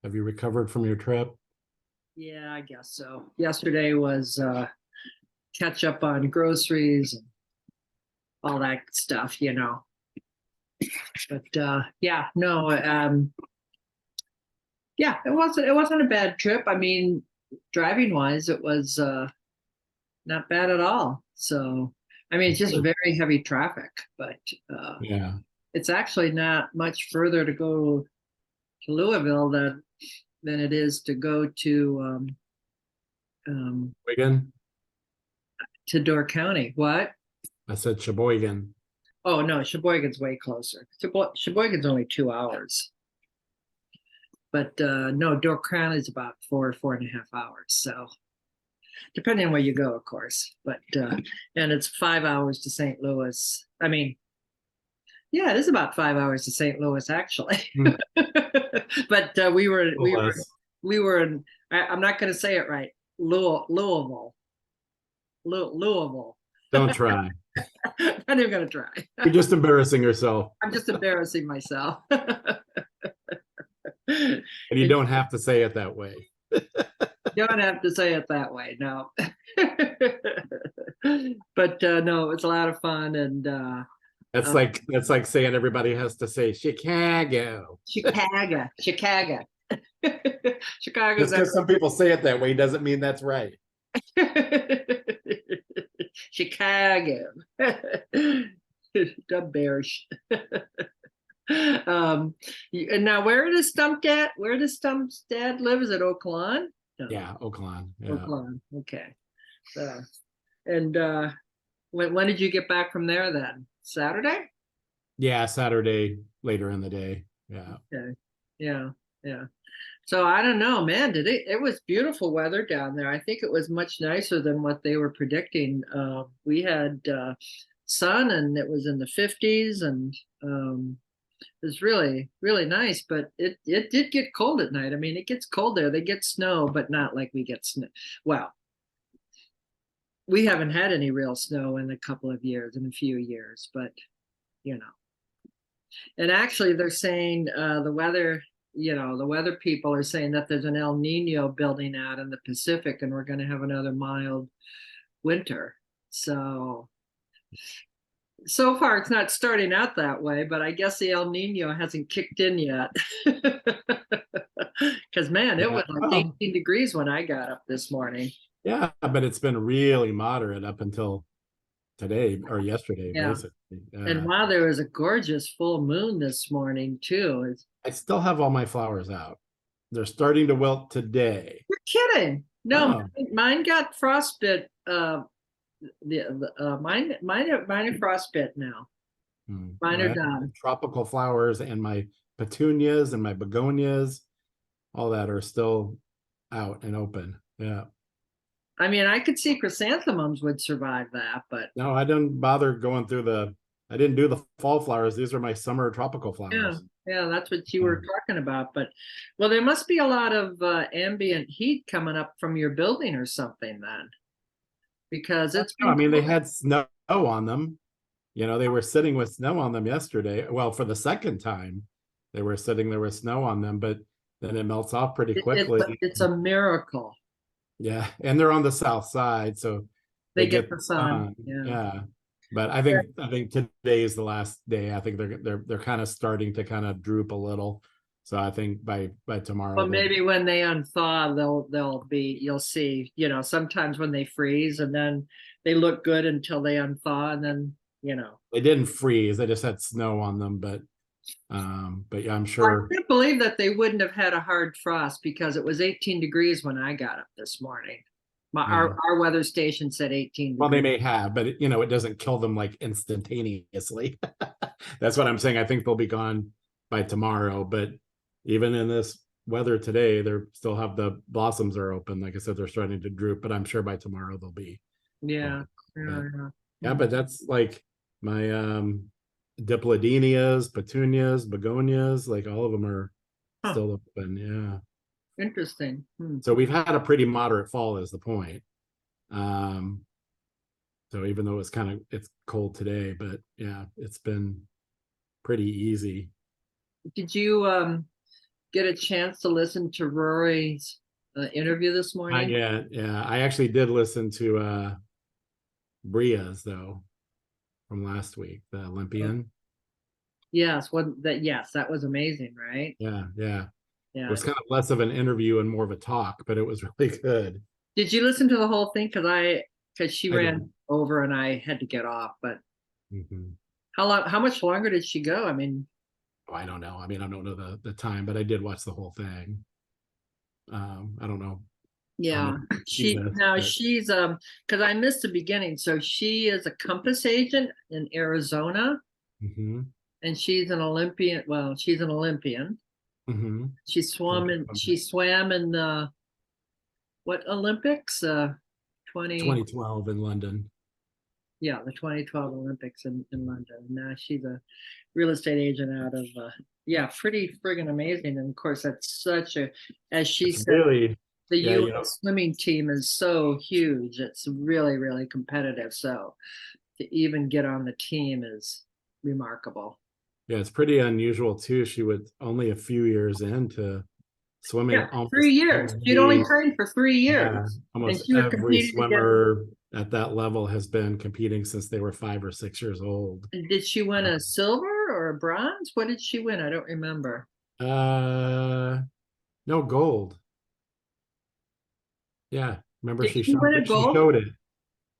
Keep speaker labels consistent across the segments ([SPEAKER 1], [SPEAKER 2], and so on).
[SPEAKER 1] Have you recovered from your trip?
[SPEAKER 2] Yeah, I guess so. Yesterday was catch up on groceries and all that stuff. But yeah, no, yeah, it wasn't a bad trip. I mean, driving wise, it was not bad at all. So, I mean, it's just very heavy traffic, but
[SPEAKER 1] Yeah.
[SPEAKER 2] it's actually not much further to go to Louisville than it is to go um,
[SPEAKER 1] Sheboygan?
[SPEAKER 2] to Door County. What?
[SPEAKER 1] I said Sheboygan.
[SPEAKER 2] Oh no, Sheboygan's way closer. Sheboygan's only 2 hours, but no, Door County is about 4.5 hours. So depending on where you go, of course. But and it's 5 hours to St. Louis. I mean, yeah, it is about 5 hours to St. Louis actually.
[SPEAKER 1] Hmm.
[SPEAKER 2] But we were we were
[SPEAKER 1] Less.
[SPEAKER 2] we were in. I'm not going to say it right. Louisville.
[SPEAKER 1] Don't try.
[SPEAKER 2] Not even going to try.
[SPEAKER 1] You're just embarrassing yourself.
[SPEAKER 2] I'm just embarrassing myself.
[SPEAKER 1] And you don't have to say it that way.
[SPEAKER 2] You don't have to say it that way, no. But no, it's a lot of fun, and
[SPEAKER 1] That's like saying everybody has to say Chicago.
[SPEAKER 2] Chicago. Chicago's
[SPEAKER 1] Just because some people say it that way doesn't mean that's right.
[SPEAKER 2] Chicago. The Bears. And now where does Stump's dad live? Is it Oak Lawn? No.
[SPEAKER 1] Yeah, Oakland. Yeah.
[SPEAKER 2] Oak Lawn. Okay. So, and when did you get back from there then? Saturday?
[SPEAKER 1] Yeah, Saturday later in the day. Yeah.
[SPEAKER 2] Okay. Yeah. Yeah. So I don't know, man. It was beautiful weather down there. I think it was much nicer than what they were predicting. We had sun and it was in the 50s, and it was really, really nice, but it did get cold at night. I mean, it gets cold there. They get snow, but not like we get snow. Well, we haven't had any real snow in a few years, but you know. And actually, they're saying the weather people are saying that there's an El Nino building out in the Pacific, and we're going to have another mild winter. So far, it's not starting out that way, but I guess the El Nino hasn't kicked in yet. Because, man, it was like 18 degrees when I got up this morning.
[SPEAKER 1] Yeah, but it's been really moderate up until today or yesterday,
[SPEAKER 2] Yeah.
[SPEAKER 1] basically.
[SPEAKER 2] And wow, there was a gorgeous full moon this morning, too.
[SPEAKER 1] I still have all my flowers out. They're starting to wilt today.
[SPEAKER 2] You're kidding. No,
[SPEAKER 1] Oh.
[SPEAKER 2] mine got frostbite. Mine are frostbite now. Mine are done.
[SPEAKER 1] Tropical flowers and my petunias and my begonias, all that are still out and open. Yeah.
[SPEAKER 2] I mean, I could see chrysanthemums would survive that, but
[SPEAKER 1] no, I didn't bother going through I didn't do the fall flowers. These are my summer tropical flowers.
[SPEAKER 2] Yeah, that's what you were talking about. But well, there must be a lot of ambient heat coming up from your building or something then, because it's
[SPEAKER 1] I mean, they had snow on them. They were sitting with snow on them yesterday. Well, for the second time, they were sitting there with snow on them, but then it melts off pretty quickly.
[SPEAKER 2] It's a miracle.
[SPEAKER 1] Yeah, and they're on the south side, so
[SPEAKER 2] they get the sun.
[SPEAKER 1] Yeah. But I think today is the last day. I think they're kind of starting to kind of droop a little. So I think by tomorrow.
[SPEAKER 2] Well, maybe when they unthaw, they'll be. You'll see. Sometimes when they freeze and then they look good until they unthaw, and then
[SPEAKER 1] they didn't freeze. They just had snow on them, but yeah, I'm sure.
[SPEAKER 2] I can't believe that they wouldn't have had a hard frost because it was 18 degrees when I got up this morning. Our weather station said 18 degrees.
[SPEAKER 1] Well, they may have, but it doesn't kill them like instantaneously. That's what I'm saying. I think they'll be gone by tomorrow, but even in this weather today, they're still have the blossoms are open. Like I said, they're starting to droop, but I'm sure by tomorrow they'll be.
[SPEAKER 2] Yeah.
[SPEAKER 1] But that's like my diplodenias, petunias, begonias, like all of them are still open. Yeah.
[SPEAKER 2] Interesting.
[SPEAKER 1] So we've had a pretty moderate fall is the point. So even though it's cold today, but yeah, it's been pretty easy.
[SPEAKER 2] Did you get a chance to listen to Rory's interview this morning?
[SPEAKER 1] Yeah, I actually did listen to Bria's though from last week, the Olympian.
[SPEAKER 2] Yes, that was amazing, right?
[SPEAKER 1] Yeah. It
[SPEAKER 2] Yeah.
[SPEAKER 1] was kind of less of an interview and more of a talk, but it was really good.
[SPEAKER 2] Did you listen to the whole thing? Because she
[SPEAKER 1] I
[SPEAKER 2] ran
[SPEAKER 1] did.
[SPEAKER 2] over and I had to get off. But
[SPEAKER 1] Mhm.
[SPEAKER 2] how much longer did she go? I mean,
[SPEAKER 1] Oh, I don't know. I mean, I don't know the time, but I did watch the whole thing. I don't know how
[SPEAKER 2] yeah,
[SPEAKER 1] much you missed, but
[SPEAKER 2] she's because I missed the beginning. So she is a Compass agent in Arizona,
[SPEAKER 1] mhm,
[SPEAKER 2] and she's an Olympian. Well, she's an Olympian.
[SPEAKER 1] mhm.
[SPEAKER 2] She swam in the what Olympics? 20
[SPEAKER 1] 2012 in London.
[SPEAKER 2] yeah, the 2012 Olympics in London. Now she's a real estate agent out of yeah, pretty friggin' amazing. And of course, that's such a, as she
[SPEAKER 1] It's
[SPEAKER 2] said,
[SPEAKER 1] really,
[SPEAKER 2] the
[SPEAKER 1] yeah,
[SPEAKER 2] U.S. swimming team is so huge. It's really, really competitive. So to even get on the team is remarkable.
[SPEAKER 1] yeah, it's pretty unusual too. She would only a few years into
[SPEAKER 2] Yeah,
[SPEAKER 1] swimming,
[SPEAKER 2] 3 years. She'd only trained for 3 years,
[SPEAKER 1] yeah,
[SPEAKER 2] and
[SPEAKER 1] almost
[SPEAKER 2] she was
[SPEAKER 1] every
[SPEAKER 2] competing against.
[SPEAKER 1] swimmer at that level has been competing since they were 5 or 6 years old.
[SPEAKER 2] Did she win a silver or a bronze? What did she win? I don't remember.
[SPEAKER 1] Uh, no gold. Yeah, remember
[SPEAKER 2] Did she win a
[SPEAKER 1] she
[SPEAKER 2] gold?
[SPEAKER 1] showed it.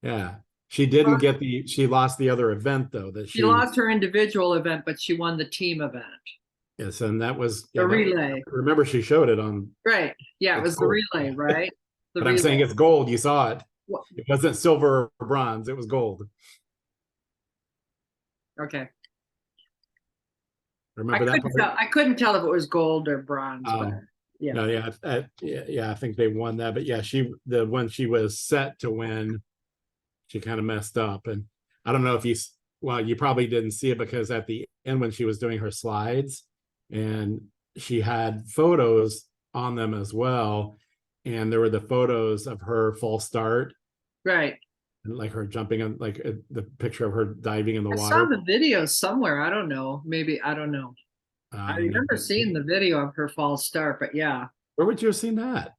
[SPEAKER 1] Yeah, she didn't get she lost the other event though that
[SPEAKER 2] She lost her individual event, but she won the team event,
[SPEAKER 1] yes, and that was
[SPEAKER 2] the
[SPEAKER 1] yeah that was,
[SPEAKER 2] relay.
[SPEAKER 1] remember she showed it on
[SPEAKER 2] Right. Yeah, it
[SPEAKER 1] it's
[SPEAKER 2] was the
[SPEAKER 1] gold.
[SPEAKER 2] relay, right? The
[SPEAKER 1] But I'm saying
[SPEAKER 2] relay.
[SPEAKER 1] it's gold. You saw it.
[SPEAKER 2] Wha-
[SPEAKER 1] It wasn't silver or bronze. It was gold.
[SPEAKER 2] Okay.
[SPEAKER 1] Remember that part?
[SPEAKER 2] I couldn't tell if it was gold or bronze, but yeah.
[SPEAKER 1] No, yeah, yeah. I think they won that, but yeah, the when she was set to win, she kind of messed up, and I don't know if well, you probably didn't see it because at the end when she was doing her slides, and she had photos on them as well, and there were the photos of her false start,
[SPEAKER 2] Right.
[SPEAKER 1] and like her jumping on, like the picture of her diving in the
[SPEAKER 2] I saw
[SPEAKER 1] water.
[SPEAKER 2] the video somewhere. I don't know. Maybe I don't know. I
[SPEAKER 1] No,
[SPEAKER 2] remember seeing the video of her false start, but yeah.
[SPEAKER 1] where would you have seen that?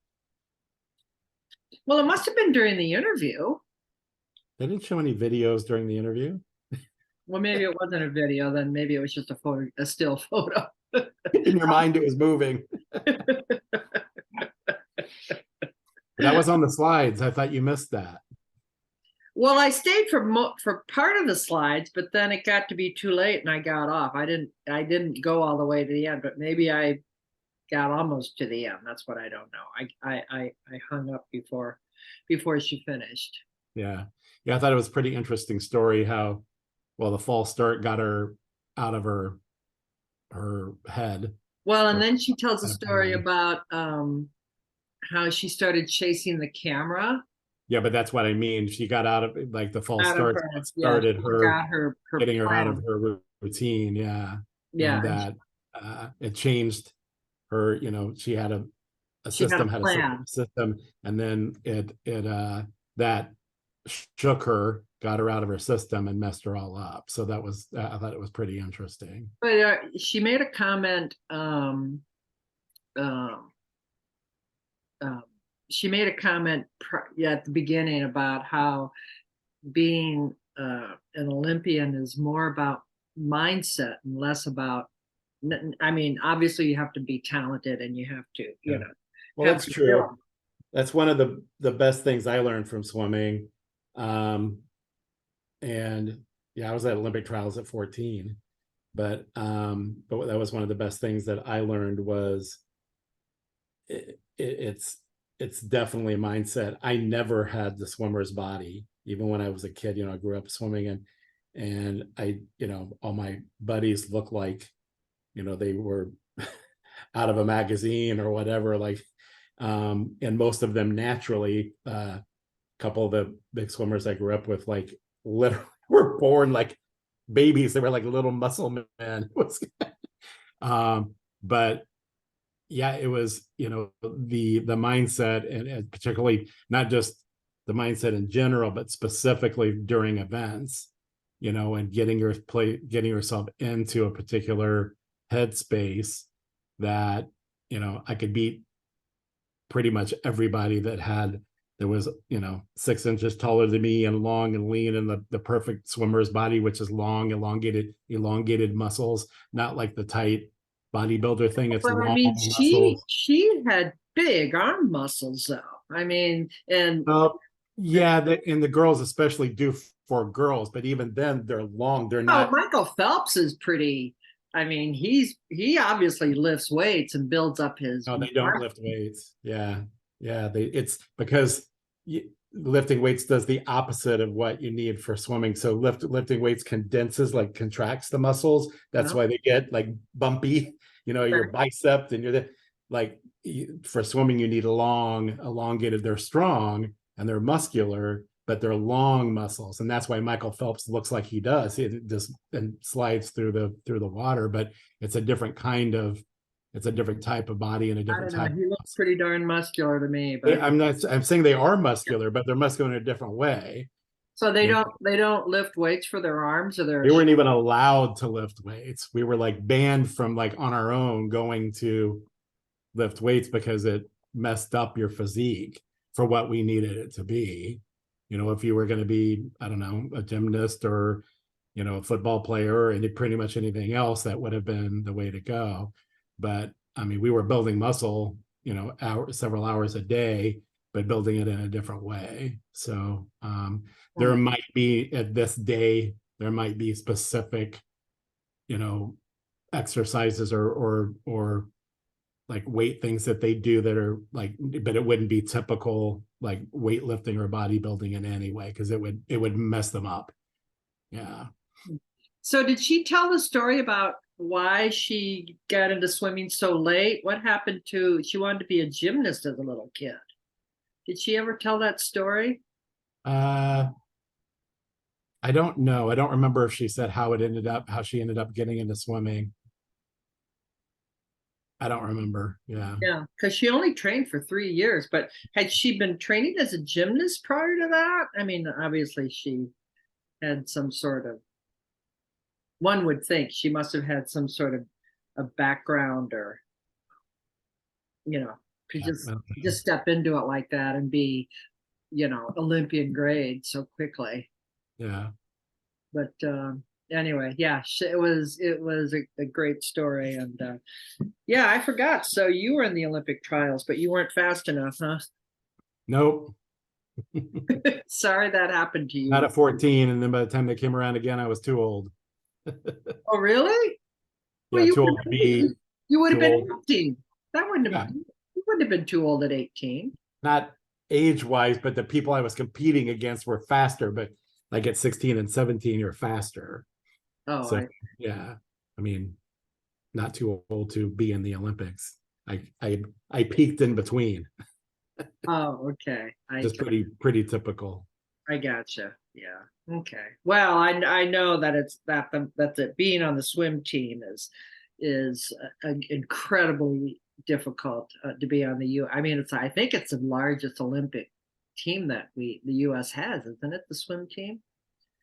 [SPEAKER 2] Well, it must have been during the interview.
[SPEAKER 1] They didn't show any videos during the interview.
[SPEAKER 2] Well, maybe it wasn't a video, then maybe it was just a photo, a still photo.
[SPEAKER 1] In your mind, it was moving. That was on the slides. I thought you missed that.
[SPEAKER 2] Well, I stayed for part of the slides, but then it got to be too late and I got off. I didn't go all the way to the end, but maybe I got almost to the end. That's what I don't know. I hung up before she finished.
[SPEAKER 1] Yeah. Yeah, I thought it was a pretty interesting story how well the false start got her out of her head.
[SPEAKER 2] Well, and then she tells a story about how she started chasing the camera.
[SPEAKER 1] Yeah, but that's what I mean. She got out of like the false start started
[SPEAKER 2] her
[SPEAKER 1] getting her out
[SPEAKER 2] plan.
[SPEAKER 1] of her routine. Yeah.
[SPEAKER 2] Yeah,
[SPEAKER 1] And that it changed her, she had a
[SPEAKER 2] she
[SPEAKER 1] system,
[SPEAKER 2] had a
[SPEAKER 1] had
[SPEAKER 2] plan.
[SPEAKER 1] a system, and then it that shook her, got her out of her system, and messed her all up. So that was, I thought it was pretty interesting.
[SPEAKER 2] But she made a comment. She made a comment at the beginning about how being an Olympian is more about mindset and less about. I mean, obviously, you have to be talented and you have to,
[SPEAKER 1] Yeah.
[SPEAKER 2] know.
[SPEAKER 1] Well, that's true. That's one of the best things I learned from swimming. And yeah, I was at Olympic trials at 14, but that was one of the best things that I learned was it's definitely a mindset. I never had the swimmer's body, even when I was a kid. I grew up swimming, and I, all my buddies look like, they were out of a magazine or whatever, like, and most of them naturally, a couple of the big swimmers I grew up with, like, literally were born like babies. They were like little muscle men. But yeah, it was, the mindset, and particularly not just the mindset in general, but specifically during events, and getting yourself into a particular headspace that, I could beat pretty much everybody that was, 6 inches taller than me and long and lean and the perfect swimmer's body, which is long, elongated muscles, not like the tight bodybuilder thing. It's
[SPEAKER 2] But I
[SPEAKER 1] long
[SPEAKER 2] mean,
[SPEAKER 1] muscles.
[SPEAKER 2] she had big arm muscles though. I mean, and
[SPEAKER 1] Yeah, and the girls especially do for girls, but even then they're long. They're
[SPEAKER 2] oh,
[SPEAKER 1] not.
[SPEAKER 2] Michael Phelps is pretty. I mean, he obviously lifts weights and builds up his.
[SPEAKER 1] No, they don't lift weights. Yeah, yeah. It's because lifting weights does the opposite of what you need for swimming. So lifting weights condenses, like contracts the muscles. That's why they get like bumpy. Your bicep and like for swimming you need elongated. They're strong and they're muscular, but they're long muscles, and that's why Michael Phelps looks like he does. It just and slides through the water, but it's a different type of body and a
[SPEAKER 2] I
[SPEAKER 1] different
[SPEAKER 2] don't know.
[SPEAKER 1] type of
[SPEAKER 2] He looks
[SPEAKER 1] muscle.
[SPEAKER 2] pretty darn muscular to me, but
[SPEAKER 1] I'm saying they are muscular, but they're muscular in a different way.
[SPEAKER 2] so they don't lift weights for their arms or their.
[SPEAKER 1] We weren't even allowed to lift weights. We were like banned from like on our own going to lift weights because it messed up your physique for what we needed it to be. If you were going to be, I don't know, a gymnast or, a football player and pretty much anything else, that would have been the way to go. But I mean, we were building muscle, several hours a day, but building it in a different way. So there might be at this day, there might be specific, exercises or like weight things that they do that are like, but it wouldn't be typical like weightlifting or bodybuilding in any way, because it would mess them up. Yeah.
[SPEAKER 2] So did she tell the story about why she got into swimming so late? What happened to she wanted to be a gymnast as a little kid? Did she ever tell that story?
[SPEAKER 1] I don't know. I don't remember if she said how she ended up getting into swimming. I don't remember. Yeah.
[SPEAKER 2] Yeah, because she only trained for 3 years, but had she been training as a gymnast prior to that? I mean, obviously she had some sort of, one would think she must have had some sort of a background or, could
[SPEAKER 1] Yeah,
[SPEAKER 2] just step into it like that and be, Olympian grade so quickly.
[SPEAKER 1] yeah.
[SPEAKER 2] But anyway, yeah, it was a great story, and yeah, I forgot. So you were in the Olympic trials, but you weren't fast enough, huh?
[SPEAKER 1] Nope.
[SPEAKER 2] Sorry that happened to
[SPEAKER 1] Not
[SPEAKER 2] you.
[SPEAKER 1] at 14, and then by the time they came around again, I was too old.
[SPEAKER 2] Oh, really? Well,
[SPEAKER 1] Yeah, too old to be
[SPEAKER 2] you would have
[SPEAKER 1] too
[SPEAKER 2] been
[SPEAKER 1] old.
[SPEAKER 2] 18. That wouldn't
[SPEAKER 1] Yeah,
[SPEAKER 2] have you wouldn't have been too old at 18.
[SPEAKER 1] not age-wise, but the people I was competing against were faster, but like at 16 and 17, you're faster.
[SPEAKER 2] Oh,
[SPEAKER 1] So yeah, I mean, not too old to be in the Olympics. I peaked in between.
[SPEAKER 2] okay.
[SPEAKER 1] Just pretty typical.
[SPEAKER 2] I gotcha. Yeah. Okay. Well, I know that it's that the being on the swim team is incredibly difficult to be on the U. I mean, I think it's the largest Olympic team that the U.S. has, isn't it? The swim team.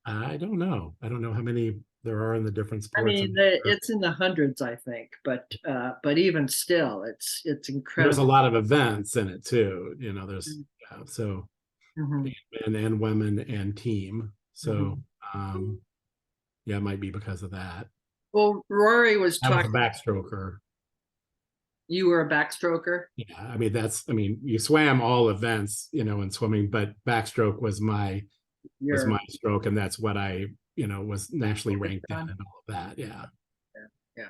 [SPEAKER 1] I don't know. I don't know how many there are in the different
[SPEAKER 2] I
[SPEAKER 1] sports.
[SPEAKER 2] mean, it's in the hundreds, I think, but even still, it's
[SPEAKER 1] There's a
[SPEAKER 2] incredible.
[SPEAKER 1] lot of events in it too. There's so
[SPEAKER 2] Mhm,
[SPEAKER 1] men and women and team. So
[SPEAKER 2] mhm.
[SPEAKER 1] yeah, it might be because of that.
[SPEAKER 2] Well, Rory was
[SPEAKER 1] I was a
[SPEAKER 2] talking.
[SPEAKER 1] backstroker.
[SPEAKER 2] You were a backstroker.
[SPEAKER 1] Yeah, I mean, you swam all events, in swimming, but backstroke was
[SPEAKER 2] You're
[SPEAKER 1] my stroke, and that's what I, was nationally ranked in
[SPEAKER 2] done.
[SPEAKER 1] and all of that. Yeah.
[SPEAKER 2] Yeah. Yeah.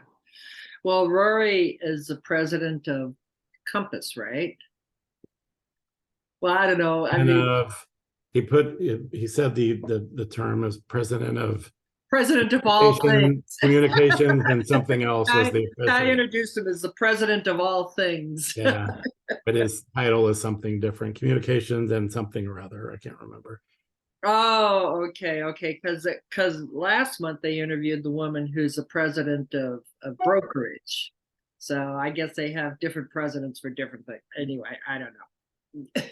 [SPEAKER 2] Well, Rory is the president of Compass, right? Well, I don't know. I
[SPEAKER 1] And
[SPEAKER 2] mean,
[SPEAKER 1] he said the term as president of
[SPEAKER 2] president of all things.
[SPEAKER 1] communications, and something else was
[SPEAKER 2] I,
[SPEAKER 1] the
[SPEAKER 2] I
[SPEAKER 1] official.
[SPEAKER 2] introduced him as the president of all things.
[SPEAKER 1] Yeah. But his title is something different, communications and something or other. I can't remember.
[SPEAKER 2] Oh, okay. Because last month they interviewed the woman who's the president of brokerage. So I guess they have different presidents for different things. Anyway, I don't know.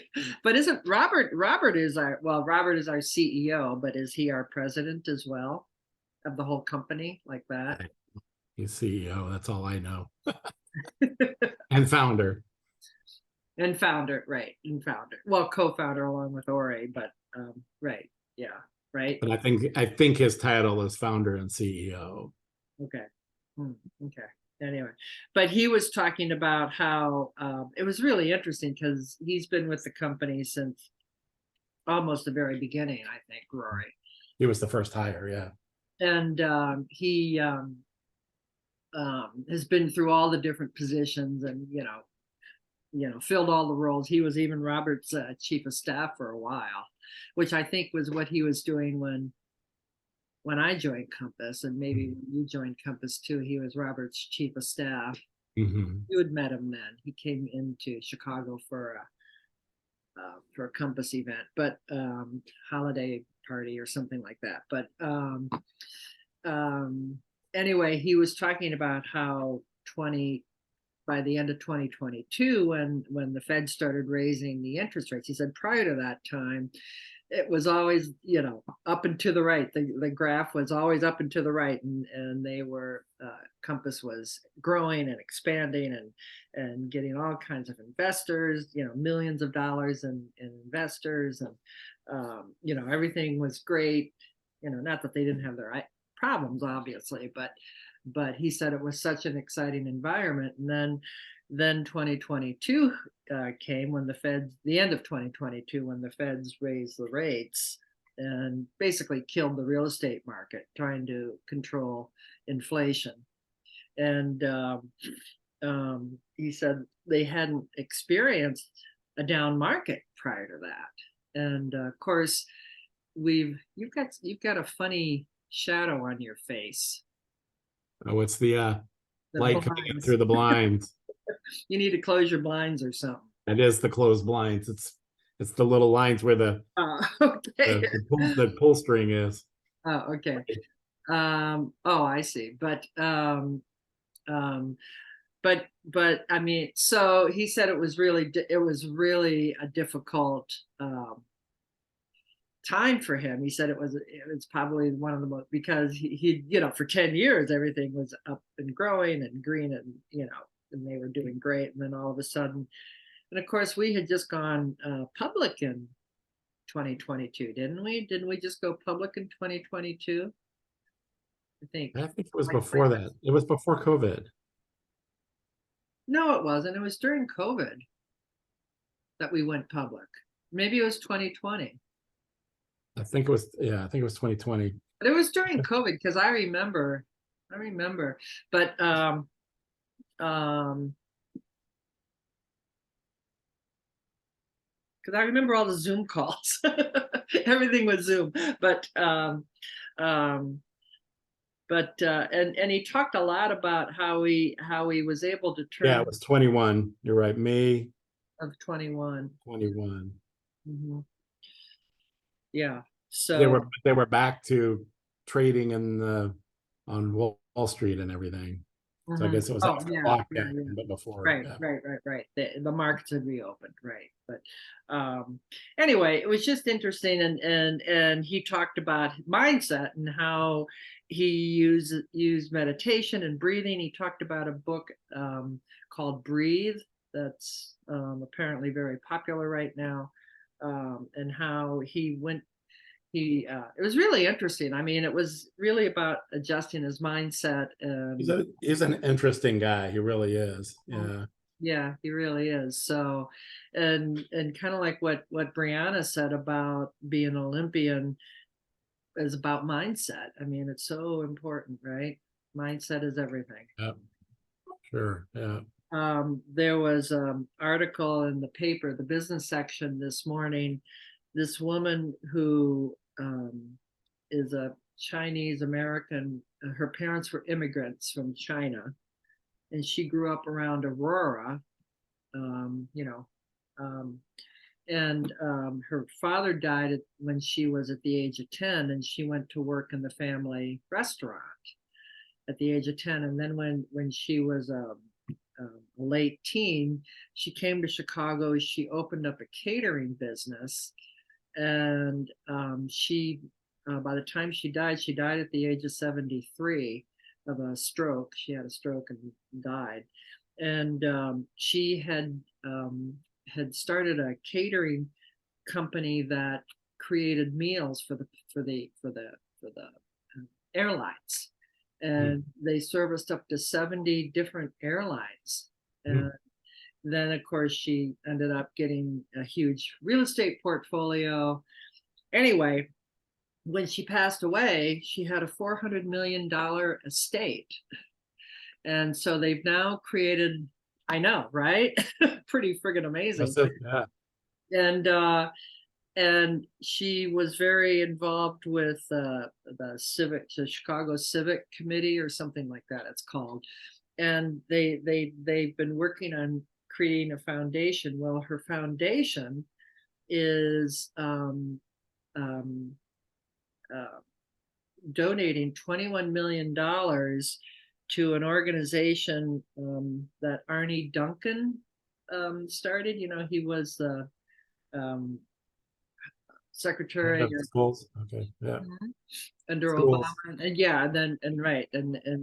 [SPEAKER 2] But isn't Robert is Robert is our CEO, but is he our president as well of the whole company like that?
[SPEAKER 1] He's CEO. That's all I know. And founder.
[SPEAKER 2] And founder, right? And founder, well, co-founder along with Ori, but right, yeah, right,
[SPEAKER 1] But I think his title is founder and CEO.
[SPEAKER 2] okay. Okay. Anyway, but he was talking about how it was really interesting because he's been with the company since almost the very beginning, I think, Rory.
[SPEAKER 1] He was the first hire, yeah.
[SPEAKER 2] And he has been through all the different positions and, filled all the roles. He was even Robert's chief of staff for a while, which I think was what he was doing when I joined Compass, and maybe when you joined Compass too. He was Robert's chief of staff.
[SPEAKER 1] Mhm.
[SPEAKER 2] You had met him then. He came into Chicago for a Compass event, but holiday party or something like that. But um, anyway, he was talking about how 20 by the end of 2022, when the Fed started raising the interest rates, he said prior to that time, it was always, up and to the right. The graph was always up and to the right, and they were Compass was growing and expanding and getting all kinds of investors, millions of dollars in investors, and everything was great. Not that they didn't have their problems, obviously, but he said it was such an exciting environment. And then 2022 came, when the end of 2022, when the Feds raised the rates and basically killed the real estate market, trying to control inflation. And he said they hadn't experienced a down market prior to that. And of course, you've got a funny shadow on your face.
[SPEAKER 1] Oh, it's the
[SPEAKER 2] The
[SPEAKER 1] light coming in
[SPEAKER 2] blinds.
[SPEAKER 1] through the blinds.
[SPEAKER 2] You need to close your blinds or something.
[SPEAKER 1] It is the closed blinds. It's the little lines where
[SPEAKER 2] Okay.
[SPEAKER 1] the pull string is.
[SPEAKER 2] Oh, okay. Oh, I see. Um, but I mean, so he said it was really a difficult time for him. He said it's probably one of the most, because he for 10 years everything was up and growing and green, and and they were doing great, and then all of a sudden, and of course we had just gone public in 2022, didn't we? Didn't we just go public in 2022? I think.
[SPEAKER 1] I think it was before that. It was before COVID.
[SPEAKER 2] No, it wasn't. It was during COVID that we went public. Maybe it was 2020.
[SPEAKER 1] I think it was 2020.
[SPEAKER 2] But it was during COVID, because I remember. But because I remember all the Zoom calls. Everything was Zoom. And he talked a lot about how he was able to turn.
[SPEAKER 1] Yeah, it was 21. You're right. May
[SPEAKER 2] of 21.
[SPEAKER 1] 21.
[SPEAKER 2] Mm-hmm. Yeah. So
[SPEAKER 1] They were back to trading on Wall Street and everything. So I guess it was after lockdown, but before.
[SPEAKER 2] Right. The markets had reopened, right? But anyway, it was just interesting, and he talked about mindset and how he used meditation and breathing. He talked about a book called Breathe that's apparently very popular right now, and how it was really interesting. I mean, it was really about adjusting his mindset. And
[SPEAKER 1] he's an interesting guy. He really is.
[SPEAKER 2] Yeah, he really is. So, and kind of like what Brianna said about being an Olympian is about mindset. I mean, it's so important, right? Mindset is everything.
[SPEAKER 1] Yeah, sure. Yeah.
[SPEAKER 2] There was an article in the paper, the business section this morning. This woman who is a Chinese American, her parents were immigrants from China, and she grew up around Aurora, and her father died when she was at the age of 10, and she went to work in the family restaurant at the age of 10. And then when she was a late teen, she came to Chicago. She opened up a catering business, and she by the time she died at the age of 73 of a stroke. She had a stroke and died. and she had started a catering company that created meals for the airlines, and they serviced up to 70 different airlines. And then, of course, she ended up getting a huge real estate portfolio. Anyway, when she passed away, she had a $400 million estate. And so they've now created, I know, right? Pretty friggin' amazing.
[SPEAKER 1] Yeah.
[SPEAKER 2] And she was very involved with the Chicago Civic Committee or something like that it's called. And they've been working on creating a foundation. Well, her foundation is donating $21 million to an organization that Arne Duncan started. You know, he was the secretary of
[SPEAKER 1] schools. Okay. Yeah.
[SPEAKER 2] under
[SPEAKER 1] Schools.
[SPEAKER 2] Obama, and yeah, and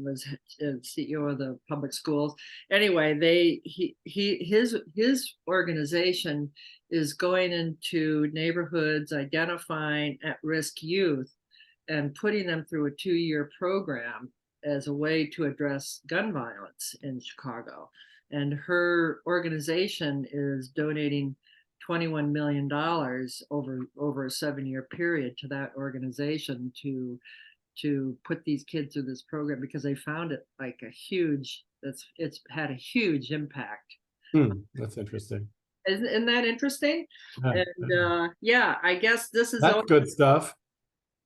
[SPEAKER 2] was CEO of the public schools. Anyway, his organization is going into neighborhoods, identifying at-risk youth, and putting them through a 2-year program as a way to address gun violence in Chicago. And her organization is donating $21 million over a 7-year period to that organization to put these kids through this program, because they found it like it's had a huge impact.
[SPEAKER 1] That's interesting.
[SPEAKER 2] Isn't that interesting?
[SPEAKER 1] Yeah.
[SPEAKER 2] And yeah, I guess this is
[SPEAKER 1] That's good stuff.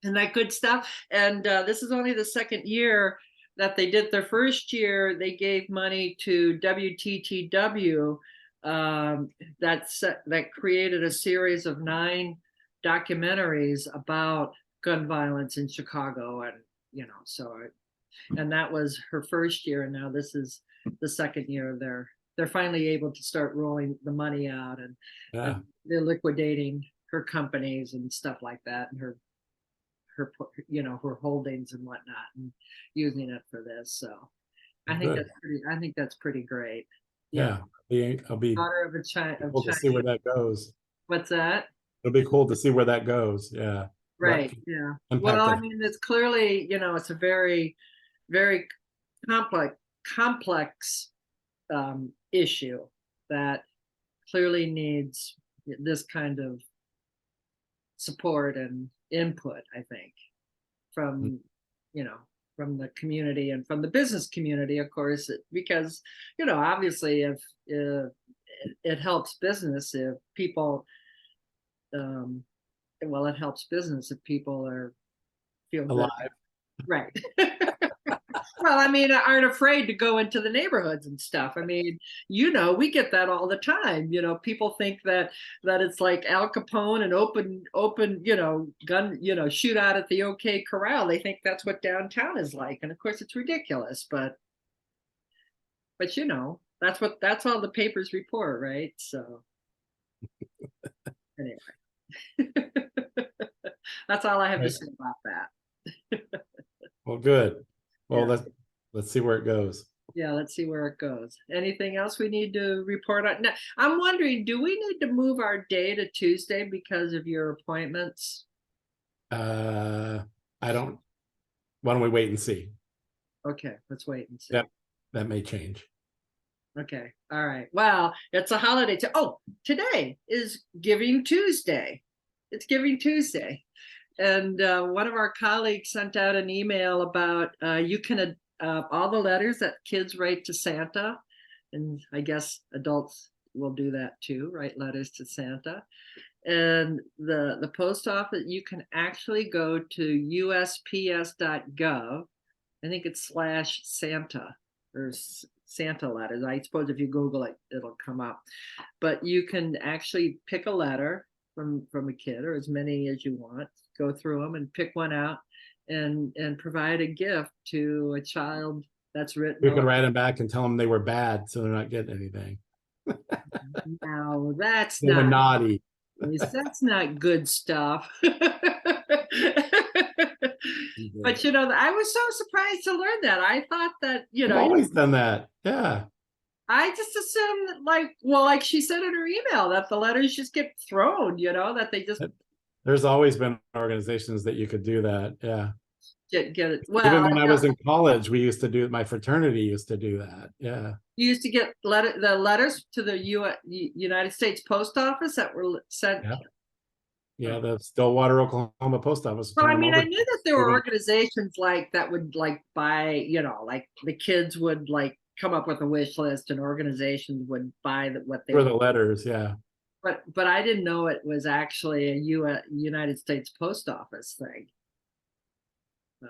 [SPEAKER 2] And that good stuff. And this is only the second year that they did. Their first year, they gave money to WTTW, that created a series of 9 documentaries about gun violence in Chicago. And, you know, and that was her first year. And now this is the second year. They're finally able to start rolling the money out, and they're liquidating her companies and stuff like that, and her holdings and whatnot, and using it for this. So I think that's pretty great.
[SPEAKER 1] Yeah. I'll be
[SPEAKER 2] daughter of a child.
[SPEAKER 1] Cool to see where that goes.
[SPEAKER 2] What's that?
[SPEAKER 1] It'll be cool to see where that goes. Yeah.
[SPEAKER 2] Right. Yeah. Well, I mean, it's clearly, it's a very, very complex issue that clearly needs this kind of support and input, I think, from from the community and from the business community, of course, because obviously if it helps business if people it helps business if people feel alive good. Right. Well, I mean, aren't afraid to go into the neighborhoods and stuff. I mean, we get that all the time. People think that it's like Al Capone and open, gun, shootout at the OK Corral. They think that's what downtown is like. And of course it's ridiculous, but that's all the papers report, right? So anyway, that's all I have to say about that.
[SPEAKER 1] Well, good. Well, let's see where it goes.
[SPEAKER 2] Yeah, let's see where it goes. Anything else we need to report on? Now, I'm wondering, do we need to move our day to Tuesday because of your appointments?
[SPEAKER 1] I don't. Why don't we wait and see?
[SPEAKER 2] Okay, let's wait and see.
[SPEAKER 1] Yep, that may change.
[SPEAKER 2] Okay, all right. Well, it's a holiday. Today is Giving Tuesday. It's Giving Tuesday. And one of our colleagues sent out an email about you can all the letters that kids write to Santa, and I guess adults will do that too, write letters to Santa. And the post office, you can actually go to USPS.gov. I think it's /Santa or Santa letters. I suppose if you Google it, it'll come up. But you can actually pick a letter from a kid, or as many as you want. Go through them and pick one out and provide a gift to a child that's written.
[SPEAKER 1] You can write them back and tell them they were bad, so they're not getting anything.
[SPEAKER 2] No, that's
[SPEAKER 1] not naughty.
[SPEAKER 2] That's not good stuff. But I was so surprised to learn that. I thought that
[SPEAKER 1] I've always done that. Yeah.
[SPEAKER 2] I just assume that, like, well, like she said in her email, that the letters just get thrown, that they just
[SPEAKER 1] There's always been organizations that you could do that. Yeah.
[SPEAKER 2] get it. Well,
[SPEAKER 1] Even when I was in college, we used to do, my fraternity used to do that. Yeah.
[SPEAKER 2] you used to get the letters to the United States Post Office that were sent.
[SPEAKER 1] Yeah. Yeah, the Stillwater, Oklahoma post office.
[SPEAKER 2] So I
[SPEAKER 1] Turn 'em
[SPEAKER 2] mean, I
[SPEAKER 1] over.
[SPEAKER 2] knew that there were organizations like that would like buy, like the kids would like come up with a wish list, and organizations would buy what they
[SPEAKER 1] For the letters, yeah.
[SPEAKER 2] but I didn't know it was actually a United States Post Office thing. So,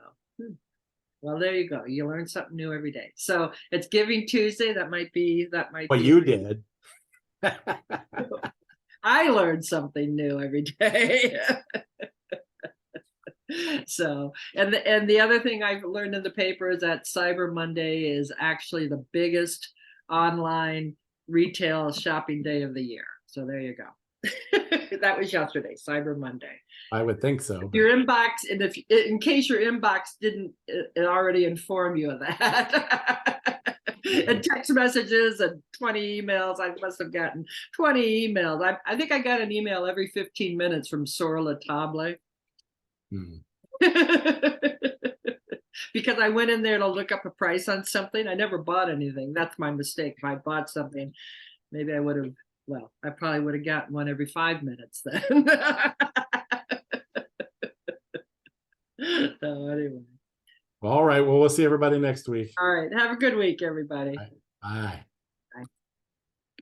[SPEAKER 2] well, there you go. You learn something new every day. So it's Giving Tuesday. That might
[SPEAKER 1] What
[SPEAKER 2] be.
[SPEAKER 1] you did.
[SPEAKER 2] I learned something new every day. So, and the other thing I've learned in the paper is that Cyber Monday is actually the biggest online retail shopping day of the year. So there you go. That was yesterday, Cyber Monday.
[SPEAKER 1] I would think so.
[SPEAKER 2] Your inbox, and if in case your inbox didn't already inform you of that. And text messages and 20 emails. I must have gotten 20 emails. I think I got an email every 15 minutes from Sora Latable. Because I went in there to look up a price on something. I never bought anything. That's my mistake. If I bought something, maybe I would have, well, I probably would have gotten one every 5 minutes then. So anyway.
[SPEAKER 1] All right. Well, we'll see everybody next week.
[SPEAKER 2] All right. Have a good week, everybody.
[SPEAKER 1] Bye.